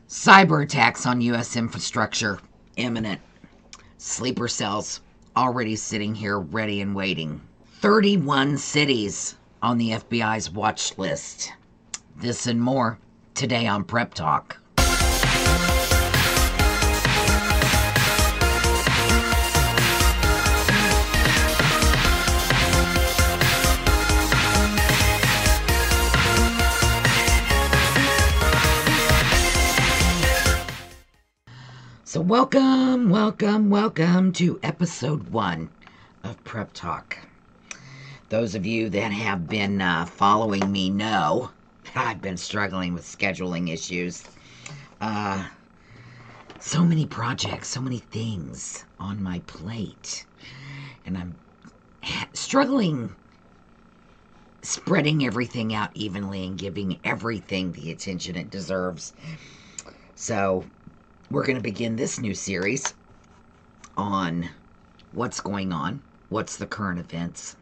Cyber attacks on U.S. infrastructure imminent. Sleeper cells already sitting here ready and waiting. 31 cities on the FBI's watch list. This and more today on Prep Talk. So welcome to episode 1 of Prep Talk. Those of you that have been following me know that I've been struggling with scheduling issues. So many projects, so many things on my plate. And I'm struggling spreading everything out evenly and giving everything the attention it deserves. So we're going to begin this new series on what's going on, what's the current events,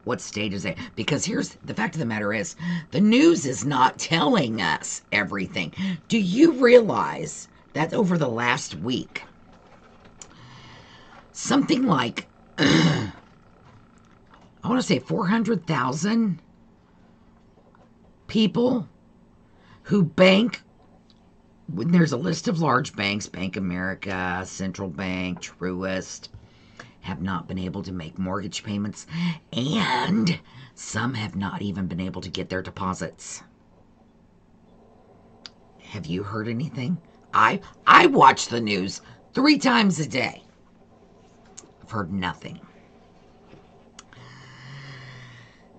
what state is it. Because here's the fact of the matter is, the news is not telling us everything. Do you realize that over the last week, something like, I want to say 400,000 people who bank. There's a list of large banks, Bank of America, Central Bank, Truist, have not been able to make mortgage payments, and some have not even been able to get their deposits. Have you heard anything? I watch the news 3 times a day. I've heard nothing.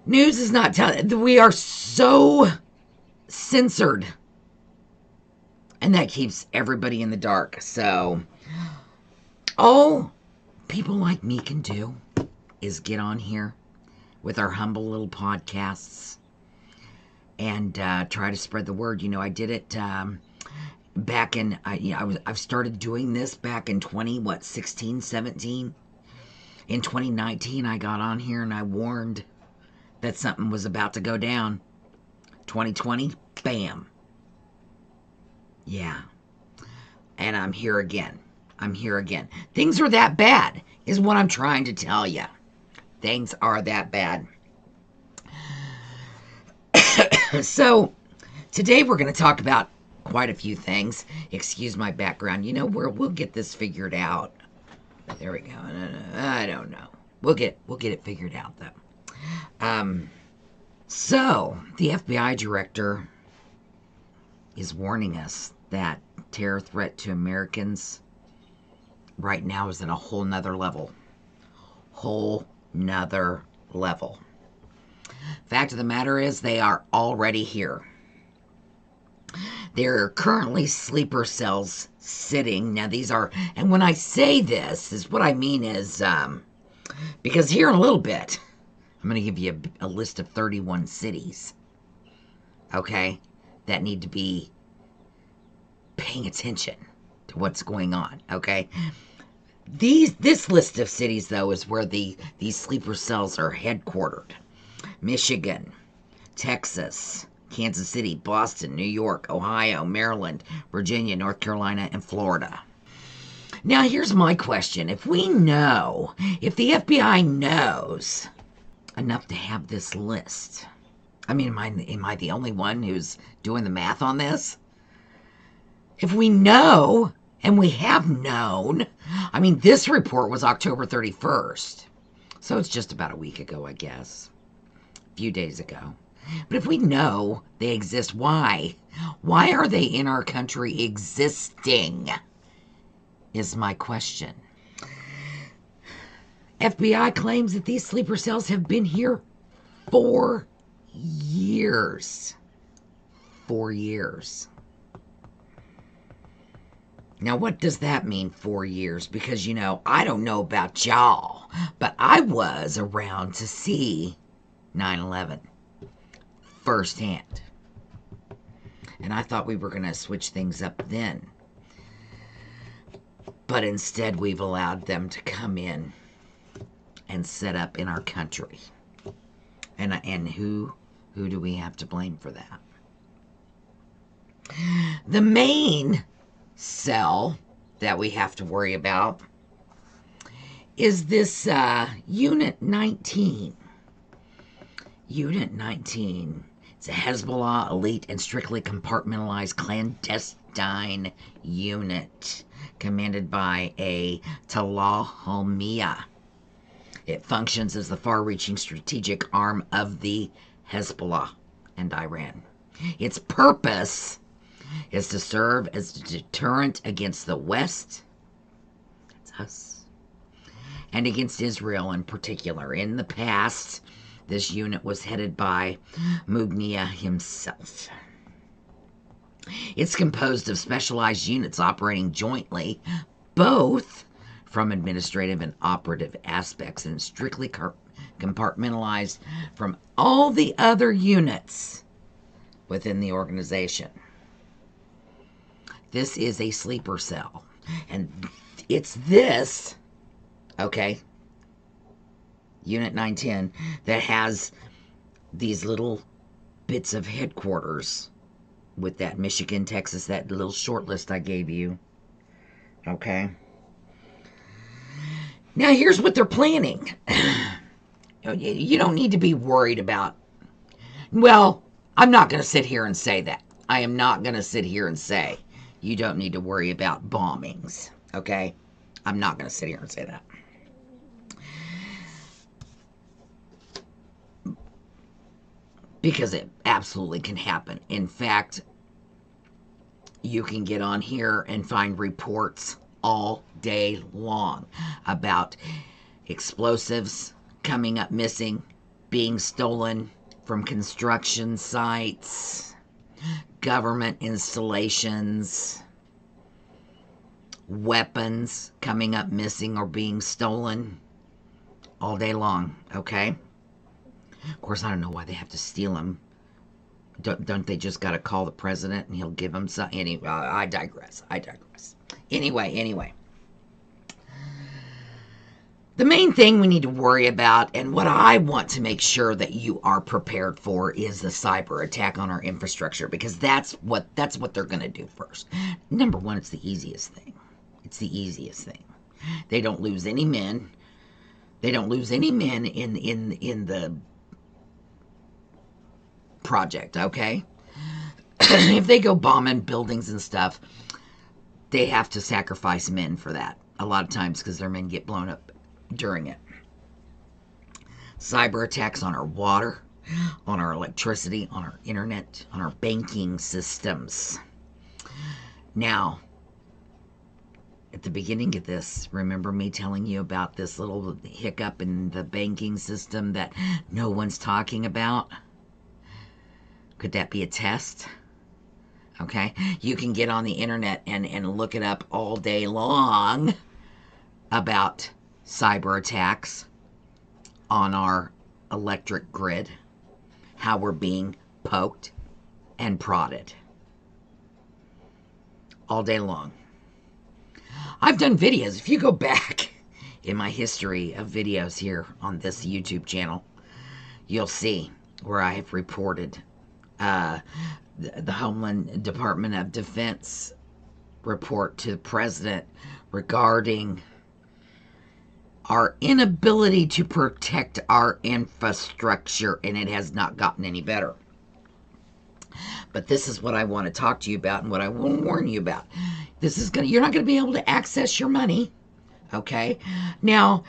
News is not telling. We are so censored. And that keeps everybody in the dark. So, all people like me can do is get on here with our humble little podcasts and try to spread the word. You know, I did it back in, I've started doing this back in 16, 17. In 2019, I got on here and I warned that something was about to go down. 2020, bam. Yeah. And I'm here again. Things are that bad, is what I'm trying to tell you. Things are that bad. So, today we're going to talk about quite a few things. Excuse my background. You know, we'll get this figured out. There we go. I don't know. We'll get it figured out, though. So, the FBI director is warning us that terror threat to Americans right now is at a whole nother level. Fact of the matter is, they are already here. There are currently sleeper cells sitting. Now these are, and when I say this, is what I mean is, because here in a little bit, I'm going to give you a list of 31 cities, okay, that need to be paying attention to what's going on, okay? This list of cities, though, is where these sleeper cells are headquartered. Michigan, Texas, Kansas City, Boston, New York, Ohio, Maryland, Virginia, North Carolina, and Florida. Now, here's my question. If the FBI knows enough to have this list, I mean, am I the only one who's doing the math on this? If we know, and we have known, I mean, this report was October 31st. So it's just about a week ago, I guess. A few days ago. But if we know they exist, why? Why are they in our country existing? Is my question. FBI claims that these sleeper cells have been here 4 years. 4 years. Now, what does that mean, 4 years? Because, you know, I don't know about y'all, but I was around to see 9/11 firsthand. And I thought we were going to switch things up then. But instead, we've allowed them to come in and set up in our country. And who do we have to blame for that? The main cell that we have to worry about is this Unit 19. Unit 19. It's a Hezbollah elite and strictly compartmentalized clandestine unit commanded by a Talal Halmiya. It functions as the far-reaching strategic arm of the Hezbollah and Iran. Its purpose is to serve as a deterrent against the West, that's us, and against Israel in particular. In the past, this unit was headed by Mugnia himself. It's composed of specialized units operating jointly, both from administrative and operative aspects, and strictly compartmentalized from all the other units within the organization. This is a sleeper cell, and it's this, okay, Unit 910, that has these little bits of headquarters with that Michigan, Texas, that little short list I gave you, okay? Now, here's what they're planning. You don't need to be worried about, well, I'm not going to sit here and say that. I am not going to sit here and say you don't need to worry about bombings, okay? I'm not going to sit here and say that. Because it absolutely can happen. In fact, you can get on here and find reports all day long about explosives coming up missing, being stolen from construction sites, government installations, weapons coming up missing or being stolen all day long, okay? Of course, I don't know why they have to steal them. Don't they just got to call the president and he'll give them some? Anyway, I digress. Anyway. The main thing we need to worry about, and what I want to make sure that you are prepared for, is the cyber attack on our infrastructure, because that's what they're going to do first. Number one, it's the easiest thing. It's the easiest thing. They don't lose any men. They don't lose any men in the project, okay? If they go bombing buildings and stuff, they have to sacrifice men for that a lot of times because their men get blown up during it. Cyber attacks on our water, on our electricity, on our internet, on our banking systems. Now, at the beginning of this, remember me telling you about this little hiccup in the banking system that no one's talking about? Could that be a test? Okay, you can get on the internet and look it up all day long about cyber attacks on our electric grid, how we're being poked and prodded all day long. I've done videos. If you go back in my history of videos here on this YouTube channel, you'll see where I have reported the Homeland Department of Defense report to the president regarding our inability to protect our infrastructure, and it has not gotten any better. But this is what I want to talk to you about and what I want to warn you about. You're not going to be able to access your money, okay? Now,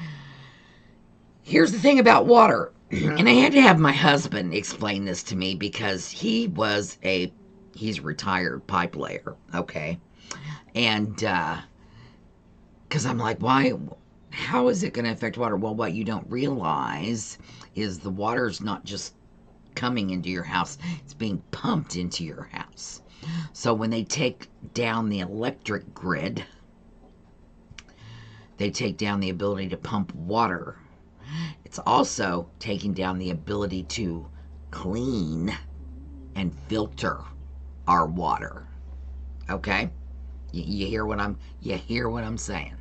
here's the thing about water. And I had to have my husband explain this to me because he's a retired pipe layer, okay? And, because I'm like, why, how is it going to affect water? Well, what you don't realize is the water's not just coming into your house, it's being pumped into your house. So when they take down the electric grid, they take down the ability to pump water. It's also taking down the ability to clean and filter our water. Okay? You hear what I'm saying?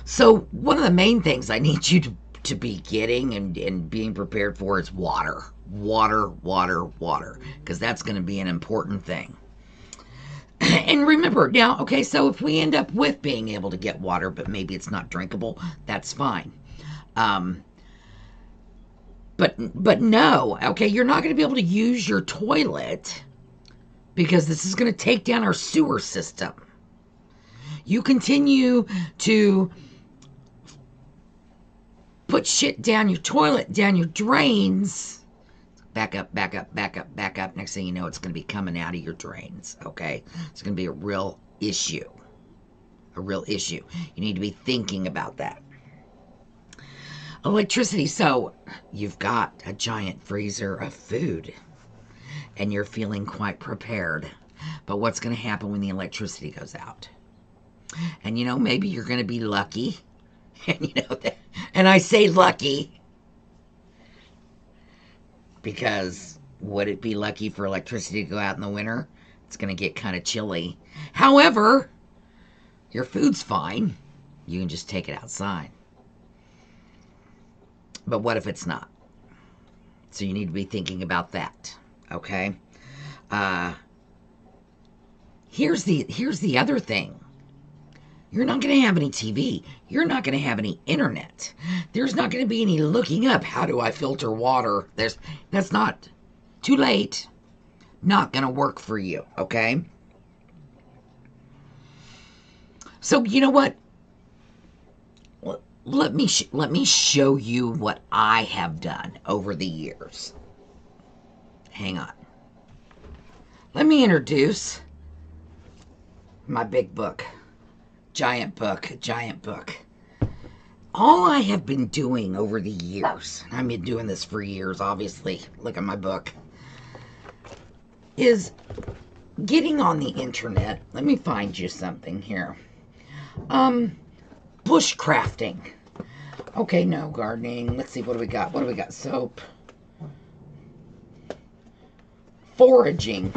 So one of the main things I need you to be getting and being prepared for is water. Water, water, water. Because that's going to be an important thing. And remember, now, okay, so if we end up with being able to get water, but maybe it's not drinkable, that's fine. But no, okay, you're not going to be able to use your toilet because this is going to take down our sewer system. You continue to put shit down your toilet, down your drains. Back up, back up, back up, back up. Next thing you know, it's going to be coming out of your drains, okay? It's going to be a real issue. A real issue. You need to be thinking about that. Electricity. So, you've got a giant freezer of food, and you're feeling quite prepared. But what's going to happen when the electricity goes out? And, you know, maybe you're going to be lucky. And, you know, and I say lucky because would it be lucky for electricity to go out in the winter? It's going to get kind of chilly. However, your food's fine. You can just take it outside. But what if it's not? So you need to be thinking about that, okay? Here's the other thing. You're not going to have any TV. You're not going to have any internet. There's not going to be any looking up. How do I filter water? That's not too late. Not going to work for you, okay? So you know what? Let me show you what I have done over the years. Hang on. Let me introduce my big book. Giant book. All I have been doing over the years, I've been doing this for years, obviously, look at my book, is getting on the internet. Let me find you something here. Bushcrafting. Okay, no, gardening. Let's see, what do we got? What do we got? Soap. Foraging,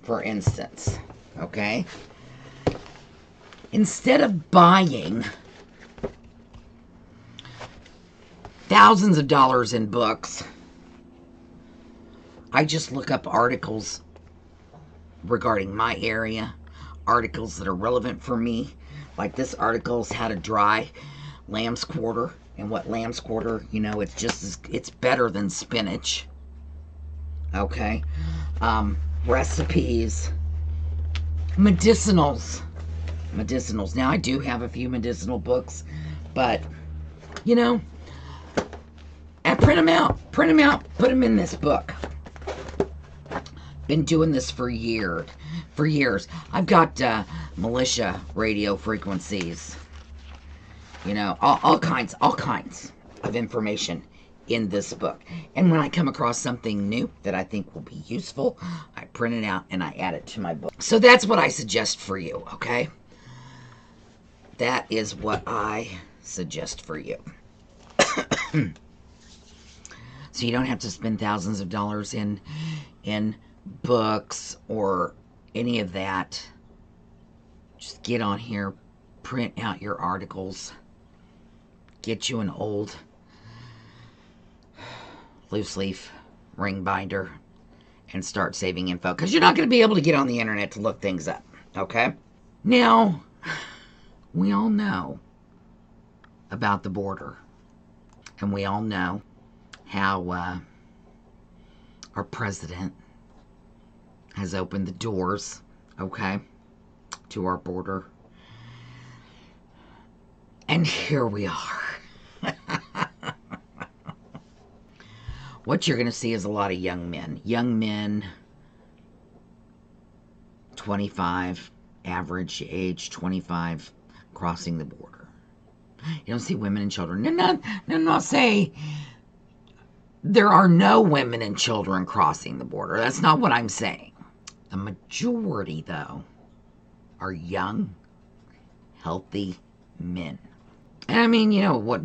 for instance. Okay? Instead of buying thousands of dollars in books, I just look up articles regarding my area, articles that are relevant for me. Like this article is how to dry lamb's quarter, and what lamb's quarter, you know, it's better than spinach. Okay? Recipes, medicinals. Now, I do have a few medicinal books, but, you know, I print them out, put them in this book. Been doing this for years. I've got militia radio frequencies, you know, all kinds of information in this book. And when I come across something new that I think will be useful, I print it out and I add it to my book. So that's what I suggest for you, okay? That is what I suggest for you. So you don't have to spend thousands of dollars in books or any of that. Just get on here, print out your articles, get you an old loose leaf ring binder, and start saving info. Because you're not going to be able to get on the internet to look things up, okay? Now, we all know about the border. And we all know how our president has opened the doors, okay, to our border. And here we are. What you're going to see is a lot of young men, 25, average age 25, crossing the border. You don't see women and children. Not say there are no women and children crossing the border. That's not what I'm saying. The majority, though, are young, healthy men. And I mean, you know what?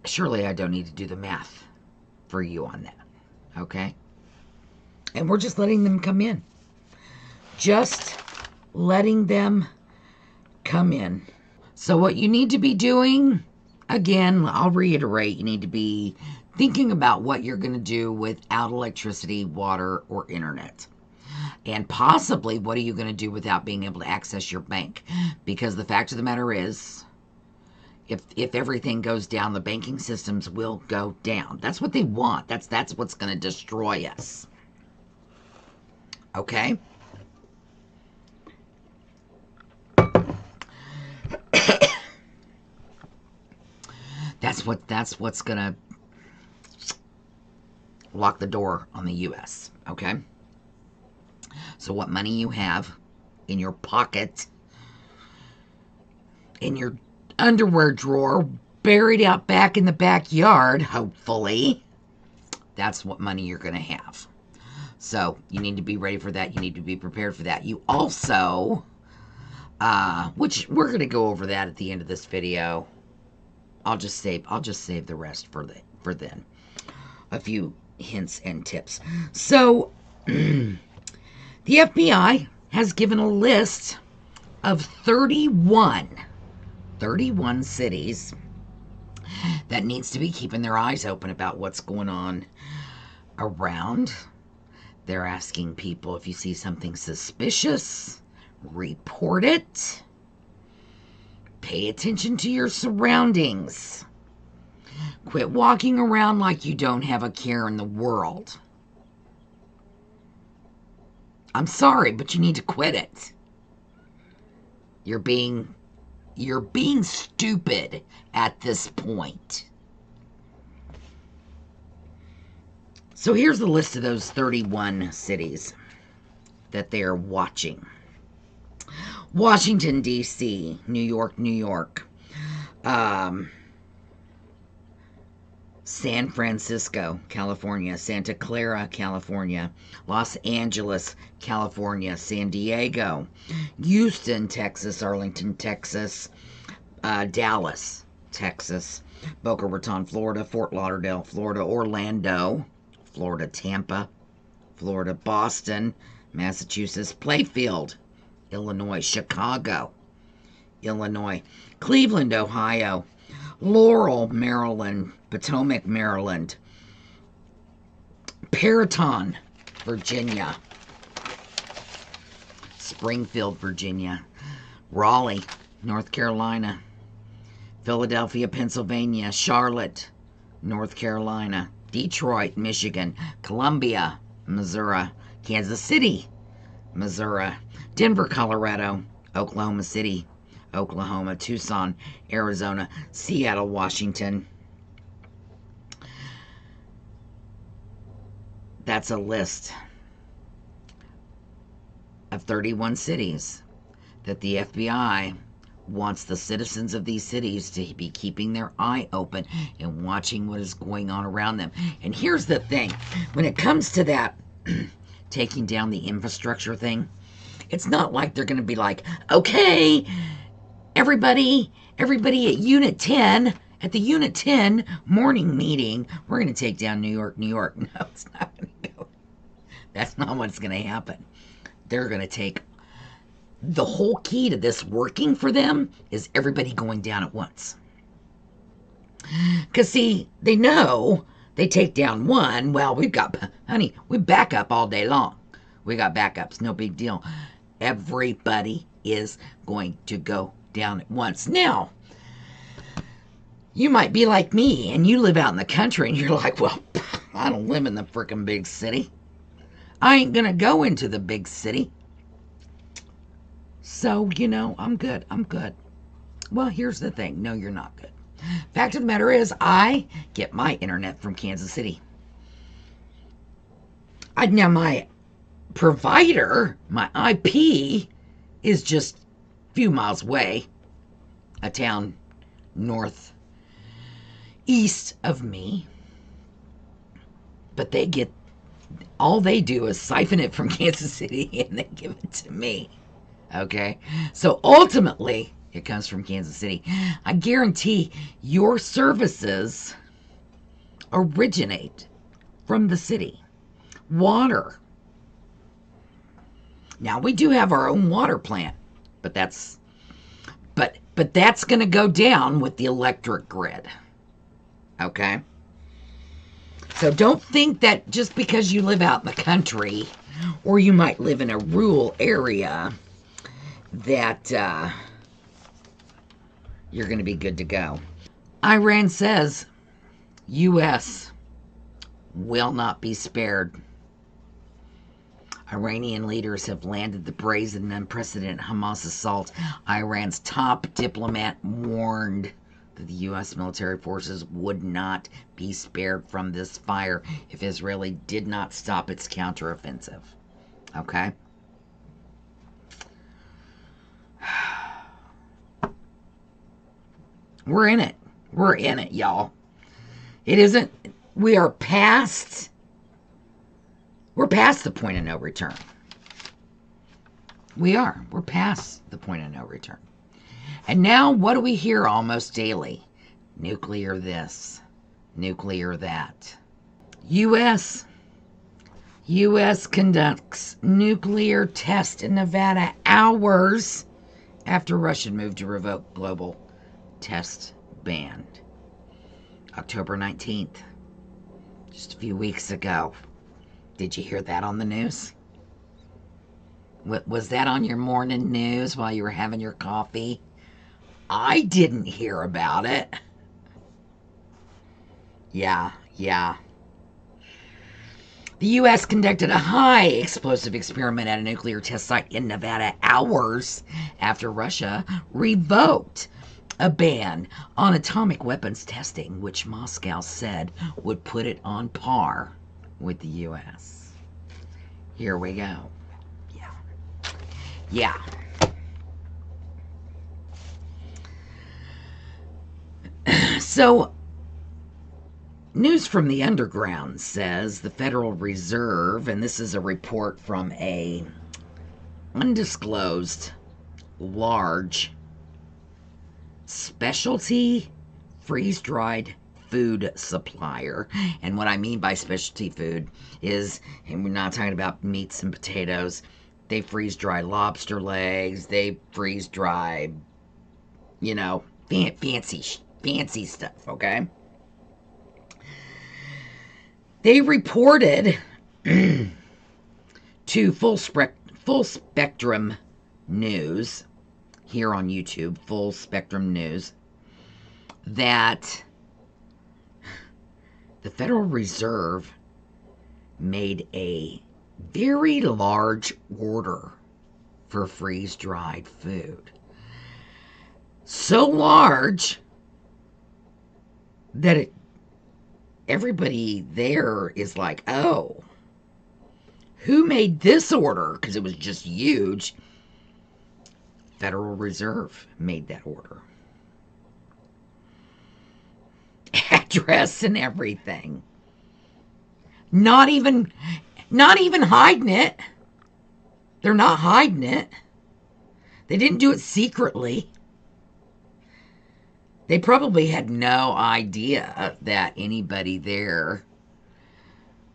Surely I don't need to do the math for you on that, okay? And we're just letting them come in. Just letting them come in. So what you need to be doing, Again, I'll reiterate, you need to be thinking about what you're going to do without electricity, water, or internet. And possibly, what are you going to do without being able to access your bank? Because the fact of the matter is, if everything goes down, the banking systems will go down. That's what they want. That's what's going to destroy us. Okay? That's what's going to lock the door on the US, okay? So what money you have in your pocket, in your underwear drawer, buried out back in the backyard, hopefully, that's what money you're going to have. So you need to be ready for that. You need to be prepared for that. You also, which we're going to go over that at the end of this video. I'll just save the rest for then. A few hints and tips. So the FBI has given a list of 31 cities that needs to be keeping their eyes open about what's going on around. They're asking people, if you see something suspicious, report it. Pay attention to your surroundings. Quit walking around like you don't have a care in the world. I'm sorry, but you need to quit it. You're being stupid at this point. So here's the list of those 31 cities that they're watching. Washington, D.C., New York, San Francisco, California, Santa Clara, California, Los Angeles, California, San Diego, Houston, Texas, Arlington, Texas, Dallas, Texas, Boca Raton, Florida, Fort Lauderdale, Florida, Orlando, Florida, Tampa, Florida, Boston, Massachusetts, Plainfield, Illinois, Chicago, Illinois, Cleveland, Ohio, Laurel, Maryland, Potomac, Maryland, Periton, Virginia, Springfield, Virginia, Raleigh, North Carolina, Philadelphia, Pennsylvania, Charlotte, North Carolina, Detroit, Michigan, Columbia, Missouri, Kansas City, Missouri, Denver, Colorado, Oklahoma City, Oklahoma, Tucson, Arizona, Seattle, Washington. That's a list of 31 cities that the FBI wants the citizens of these cities to be keeping their eye open and watching what is going on around them. And here's the thing. When it comes to that taking down the infrastructure thing, it's not like they're going to be like, okay, everybody at Unit 10, at the Unit 10 morning meeting, we're going to take down New York. No, it's not going to go. That's not what's going to happen. They're going to take... The whole key to this working for them is everybody going down at once. Because, see, they know they take down one. Well, we back up all day long. We got backups, no big deal. Everybody is going to go down at once. Now, you might be like me and you live out in the country and you're like, well, I don't live in the freaking big city. I ain't going to go into the big city. So, I'm good. Well, here's the thing. No, you're not good. Fact of the matter is, I get my internet from Kansas City. Now, my provider, my IP, is just a few miles away. A town northeast of me. But all they do is siphon it from Kansas City and they give it to me. Okay, so ultimately, it comes from Kansas City. I guarantee your services originate from the city. Water. Now, we do have our own water plant, but But that's going to go down with the electric grid. Okay? So don't think that just because you live out in the country, or you might live in a rural area, that you're going to be good to go. Iran says U.S. will not be spared. Iranian leaders have landed the brazen and unprecedented Hamas assault. Iran's top diplomat warned that the U.S. military forces would not be spared from this fire if Israel did not stop its counteroffensive. Okay? We're in it. We're in it, y'all. It isn't, we're past the point of no return. We're past the point of no return. And now what do we hear almost daily? Nuclear this, nuclear that. U.S. conducts nuclear test in Nevada hours after Russia moved to revoke global test ban. October 19th, just a few weeks ago. Did you hear that on the news? Was that on your morning news while you were having your coffee? I didn't hear about it. Yeah. The U.S. conducted a high explosive experiment at a nuclear test site in Nevada hours after Russia revoked a ban on atomic weapons testing, which Moscow said would put it on par with the U.S. Here we go. Yeah. So, news from the underground says the Federal Reserve, and this is a report from a undisclosed large specialty freeze-dried food supplier. And what I mean by specialty food is, and we're not talking about meats and potatoes, they freeze-dry lobster legs, they freeze-dry, fancy stuff, okay? They reported to Full Spectrum News here on YouTube, Full Spectrum News, that the Federal Reserve made a very large order for freeze-dried food. So large that everybody there is like, oh, who made this order? Because it was just huge. Federal Reserve made that order. Address and everything. Not even hiding it. They're not hiding it. They didn't do it secretly. They probably had no idea that anybody there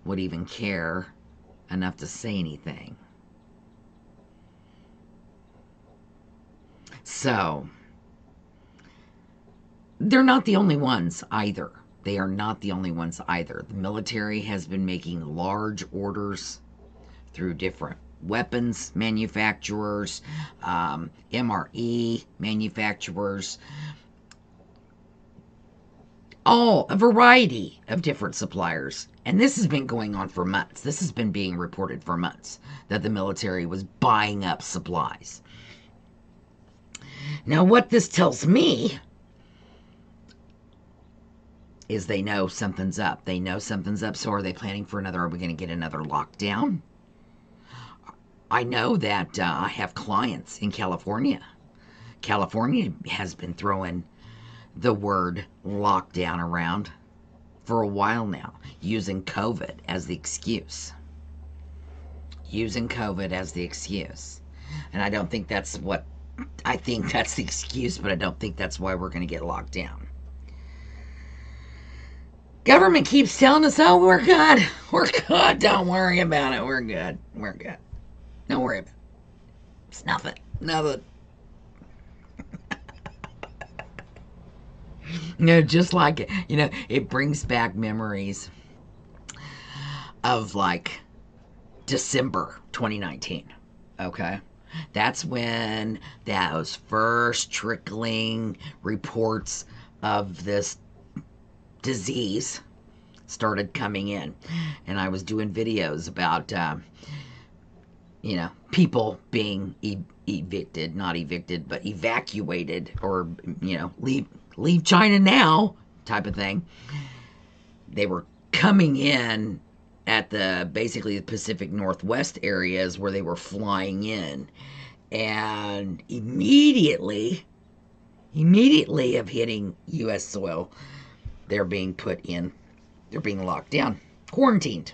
would even care enough to say anything. So, they're not the only ones either. They are not the only ones either. The military has been making large orders through different weapons manufacturers, MRE manufacturers, a variety of different suppliers. And this has been going on for months. This has been being reported for months, that the military was buying up supplies. Now, what this tells me is they know something's up. They know something's up, so are they planning for another? Are we going to get another lockdown? I know that I have clients in California. California has been throwing the word lockdown around for a while now, using COVID as the excuse. Using COVID as the excuse. And I don't think that's what, I think that's the excuse, but I don't think that's why we're going to get locked down. Government keeps telling us, oh, we're good. We're good. Don't worry about it. We're good. We're good. Don't worry about it. It's nothing. Nothing. just like, it brings back memories of like December 2019. Okay. That's when those first trickling reports of this disease started coming in. And I was doing videos about, people being evicted, not evicted, but evacuated, or, leave China now type of thing. They were coming in at basically the Pacific Northwest areas where they were flying in, and immediately of hitting U.S. soil, they're being locked down, quarantined.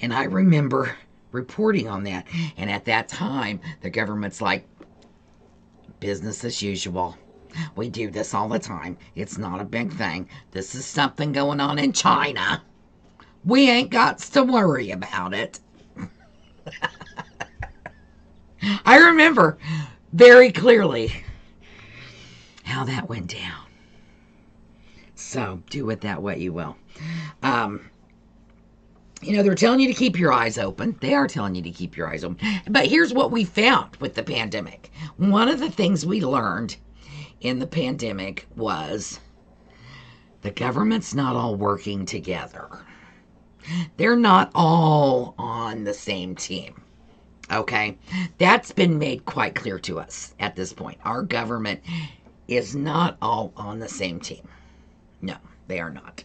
And I remember reporting on that, and at that time the government's like, business as usual. We do this all the time. It's not a big thing. This is something going on in China. We ain't got to worry about it. I remember very clearly how that went down. So do with that what you will. They're telling you to keep your eyes open. They are telling you to keep your eyes open. But here's what we found with the pandemic. One of the things we learned in the pandemic was the government's not all working together. They're not all on the same team. Okay? That's been made quite clear to us at this point. Our government is not all on the same team. No, they are not.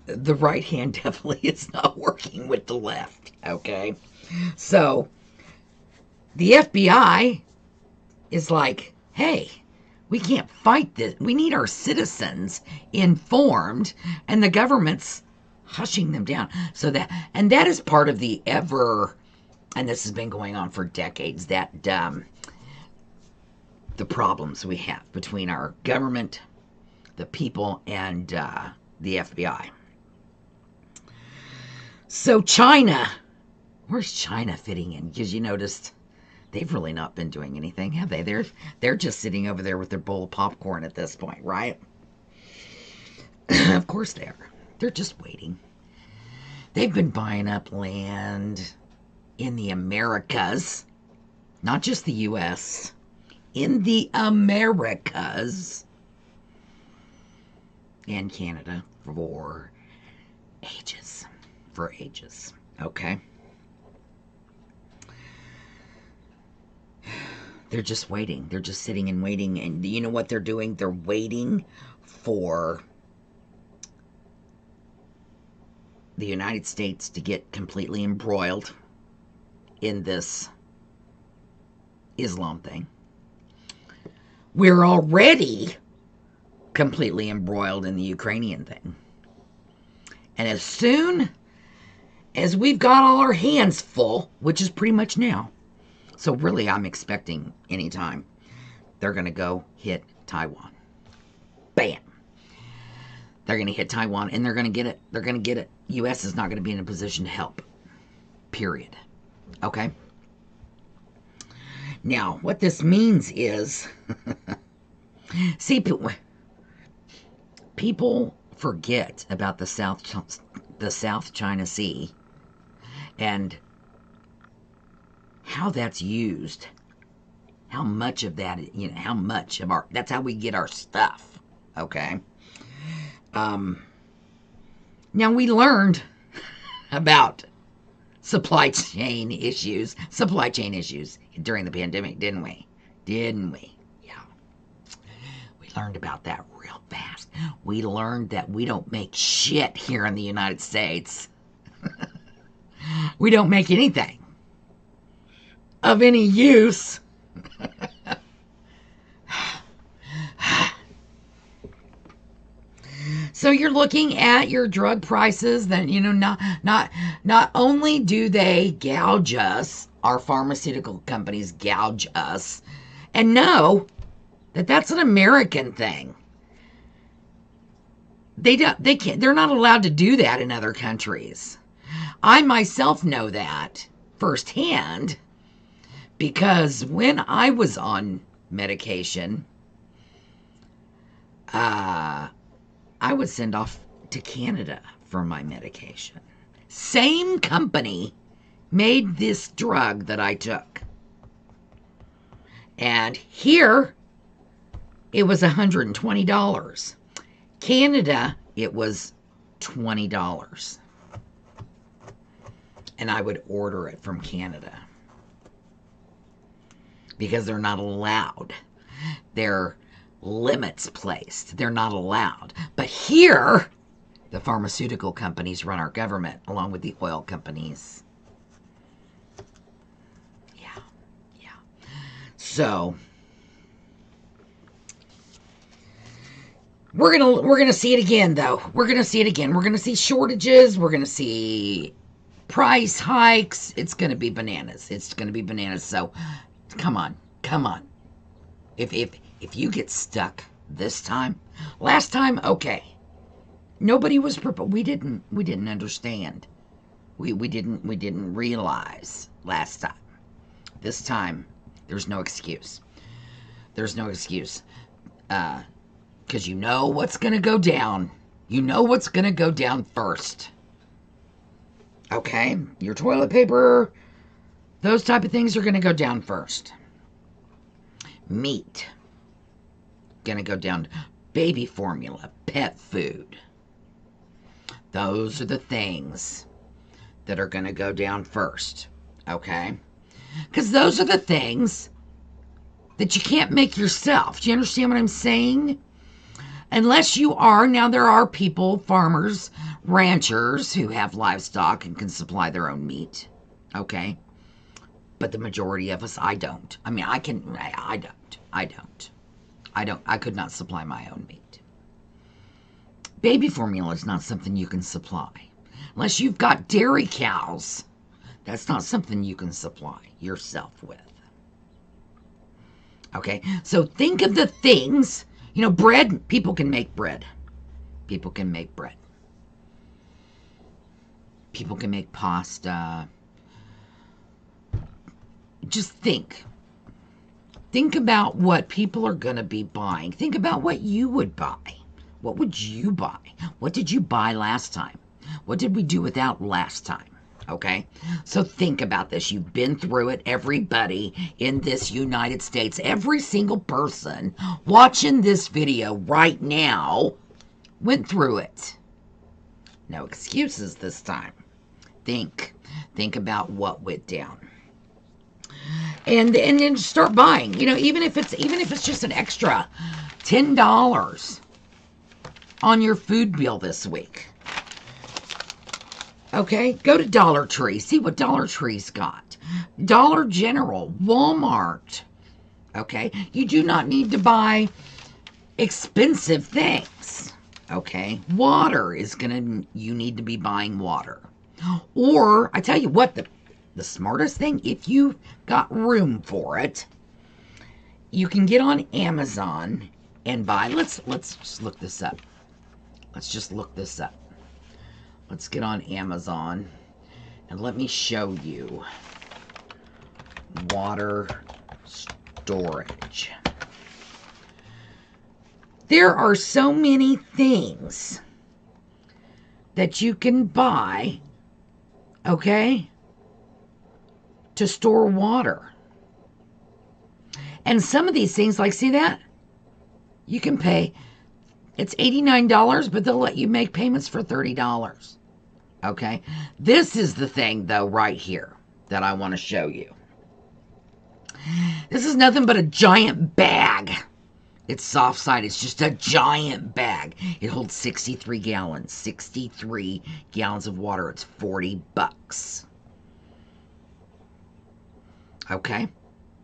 The right hand definitely is not working with the left. Okay? So, the FBI is like, hey, we can't fight this. We need our citizens informed, and the government's hushing them down. And that is part of the and this has been going on for decades, that the problems we have between our government, the people, and the FBI. So China, where's China fitting in? Because you noticed they've really not been doing anything, have they? They're just sitting over there with their bowl of popcorn at this point, right? Of course they are. They're just waiting. They've been buying up land in the Americas, not just the U.S., in the Americas and Canada for ages. Okay? They're just waiting. They're just sitting and waiting. And you know what they're doing? They're waiting for the United States to get completely embroiled in this Islam thing. We're already completely embroiled in the Ukrainian thing. And as soon as we've got all our hands full, which is pretty much now, so really I'm expecting anytime they're going to go hit Taiwan. Bam. They're going to hit Taiwan, and they're going to get it. They're going to get it. U.S. is not going to be in a position to help. Period. Okay? Now, what this means is, see, people forget about the South China Sea and how that's used. How much of that, how much of that's how we get our stuff. Okay? Now, we learned about supply chain issues during the pandemic, didn't we? Yeah. We learned about that real fast. We learned that we don't make shit here in the United States. We don't make anything of any use. So you're looking at your drug prices that, not only do they gouge us, our pharmaceutical companies gouge us, and know that that's an American thing. They're not allowed to do that in other countries. I myself know that firsthand because when I was on medication, I would send off to Canada for my medication. Same company made this drug that I took. And here, it was $120. Canada, it was $20. And I would order it from Canada. Because they're not allowed. There are limits placed. They're not allowed. But here, the pharmaceutical companies run our government, along with the oil companies. Yeah. So, we're gonna see it again, though. We're gonna see it again. We're gonna see shortages. We're gonna see price hikes. It's gonna be bananas. It's gonna be bananas. So, come on. If you get stuck this time, last time, okay. Nobody was prepared. We didn't understand. We didn't realize last time. This time, there's no excuse. There's no excuse. Because you know what's going to go down. You know what's going to go down first. Okay? Your toilet paper, those type of things are going to go down first. Meat, going to go down. Baby formula, pet food. Those are the things that are going to go down first. Okay? Because those are the things that you can't make yourself. Do you understand what I'm saying? Unless you are, now there are people, farmers, ranchers who have livestock and can supply their own meat. Okay? But the majority of us, I don't. I mean, I could not supply my own meat. Baby formula is not something you can supply. Unless you've got dairy cows, that's not something you can supply yourself with. Okay? So think of the things, bread, people can make bread. People can make bread. People can make pasta. Just think. Think about what people are going to be buying. Think about what you would buy. What would you buy? What did you buy last time? What did we do without last time? Okay? So think about this. You've been through it. Everybody in this United States, every single person watching this video right now went through it. No excuses this time. Think about what went down. And then start buying. Even if it's just an extra $10 on your food bill this week. Okay? Go to Dollar Tree. See what Dollar Tree's got. Dollar General, Walmart. Okay? You do not need to buy expensive things. Okay? Water you need to be buying water. Or, I tell you what, the smartest thing, if you've got room for it, you can get on Amazon and buy. Let's just look this up. Let's just look this up. Let's get on Amazon and let me show you water storage. There are so many things that you can buy, okay, to store water. And some of these things, like, see that? You can pay, it's $89, but they'll let you make payments for $30. Okay? This is the thing, though, right here that I want to show you. This is nothing but a giant bag. It's soft side. It's just a giant bag. It holds 63 gallons. 63 gallons of water. It's $40. Okay?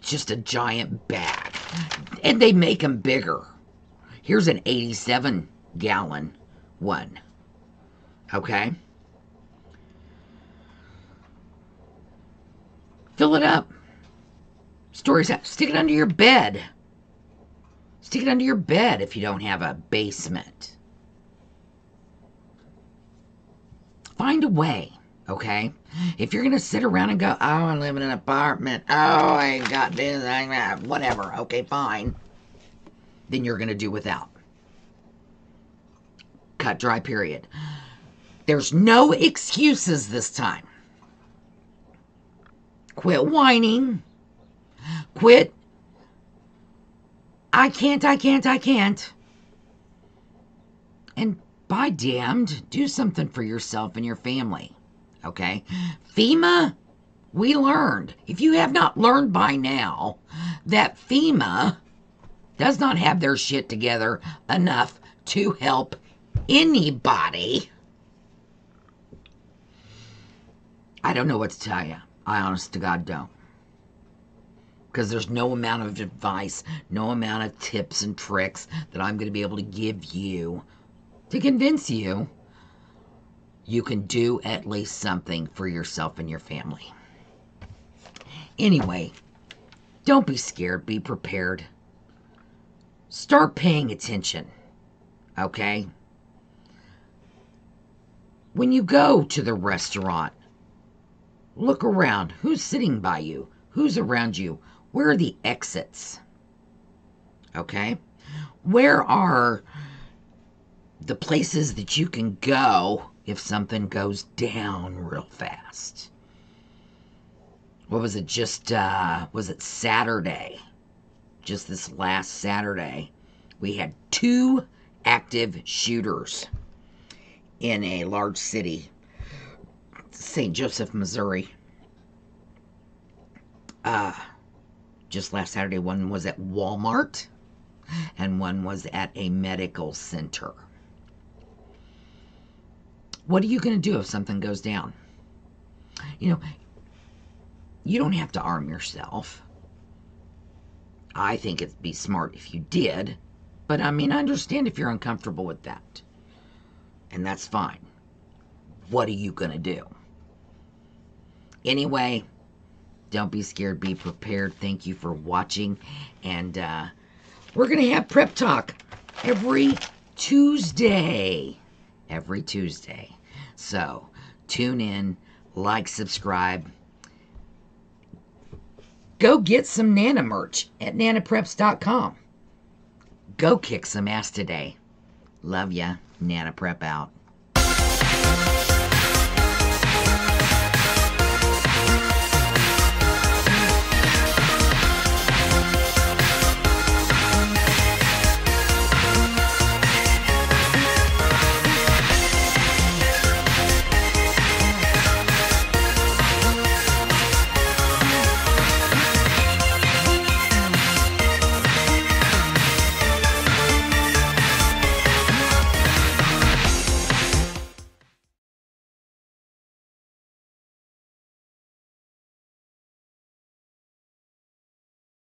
Just a giant bag. And they make them bigger. Here's an 87-gallon one. Okay? Fill it up. Stories out. Stick it under your bed. Stick it under your bed if you don't have a basement. Find a way. Okay? If you're going to sit around and go, oh, I live in an apartment. Oh, I got this, whatever. Okay, fine. Then you're going to do without. Cut, dry, period. There's no excuses this time. Quit whining. Quit. I can't. And by damned, do something for yourself and your family. Okay? FEMA, we learned. If you have not learned by now that FEMA does not have their shit together enough to help anybody, I don't know what to tell you. I honest to God don't. Because there's no amount of advice, no amount of tips and tricks that I'm going to be able to give you to convince you you can do at least something for yourself and your family. Anyway, don't be scared. Be prepared. Start paying attention. Okay? When you go to the restaurant, look around. Who's sitting by you? Who's around you? Where are the exits? Okay? Where are the places that you can go if something goes down real fast? What was it? Was it Saturday? Just this last Saturday, we had 2 active shooters in a large city, St. Joseph, Missouri. Just last Saturday, one was at Walmart and one was at a medical center. What are you going to do if something goes down? You don't have to arm yourself. I think it'd be smart if you did, but I understand if you're uncomfortable with that. And that's fine. What are you going to do? Anyway, don't be scared, be prepared. Thank you for watching. And we're going to have Prep Talk every Tuesday. Every Tuesday. So, tune in, like, subscribe. Go get some Nana merch at nanapreps.com. Go kick some ass today. Love ya. Nana Prep out.